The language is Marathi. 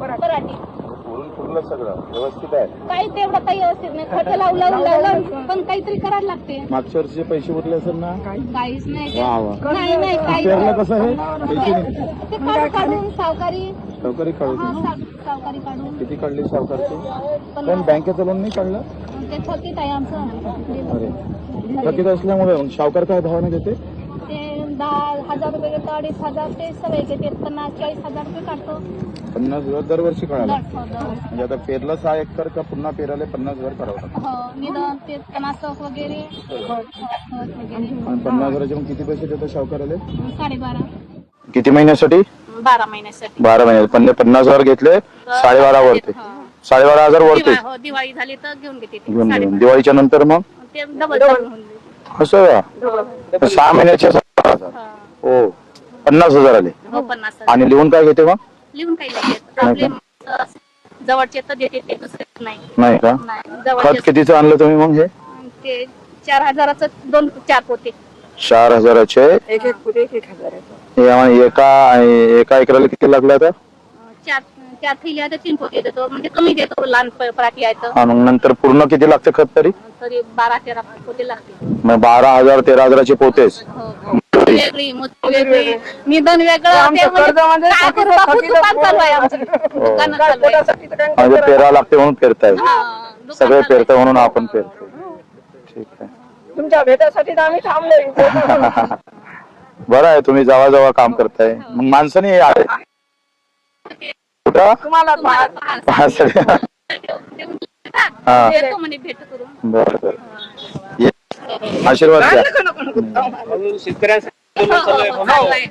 पराठी पुरलं सगळं व्यवस्थित आहे. काही तेवढं काही व्यवस्थित नाही. खर्च लावलं पण काहीतरी करायला लागते. मागच्या वर्षीचे पैसे उरले असेल ना? काहीच नाही. वा वा. नाही काही पेरलं कसं हे पैसे नाही. ते काढून सावकारी काढून सावकारी काढून किती काढली सावकारची? पण बँकेचं लोन नाही काढलं? ते थकीत आहे आमचं. अरे थकीत असल्यामुळे मग सावकार काय भावाने घेते? ते 10,000 रुपये घेतो, 2,500 ते सगळे घेते. 50-40,000 रुपये काढतो. 50,000 दरवर्षी काढायला? हो. म्हणजे आता पेरलं 6 एकर का पुन्हा पेरायला 50,000 करावं लागतं? हो निदान ते तणासक वगैरे आणि 50,000चे मग किती पैसे देतो सावकाराले? 12.5. किती महिन्यासाठी? 12 महिन्यासाठी. 12 महिने. पण 50,000 घेतले 12.5 वरते. 12.5 वरते हो दिवाळी झाली तर घेऊन घेते ते. घेऊन दिवाळीच्या नंतर मग ते डबल होऊन जाईल. असं का? 6 महिन्याचे 12,000. हो 50,000 आले. हो 50,000. आणि लिहून काय घेते मग? लिहून काही नाही देत. आपले जवळचे तर देते ते दुसरे नाही का? नाही खत जवळचे कितीचं आणलं तुम्ही मग? हे ते 4,000चं 2-4 पोते. 4,000चे एक पुढे 1,000. हे एका एकराला किती लागलं आता? 4 थैल्या तर 3 पोते देतो. म्हणजे कमी देतो लहान पराठी आहे तर. मग नंतर पूर्ण किती लागते खत तरी? 12-13 पोते लागते. मग 12,000 13,000चे पोतेच. हो वेगळी मोठी वेगळी निधन वेगळं. आमच्या कर्जामध्ये काय करू बापू, दुकान चालू आहे आमचं. दुकान चालू आहे. म्हणजे पेरावं लागते म्हणून पेरताय? हा, दुकान सगळे चालू आहे. पेरताय म्हणून आपण पेरतोय. ठीक आहे. तुमच्या भेटासाठी आम्ही थांबलोय. बरं आहे, तुम्ही जवळ काम करताय. मग माणसाने आले कुठं? तुम्हाला हा देतो म्हणे भेट करून. बरं आशीर्वाद द्या. नको. हो, हो, चांगलं आहे.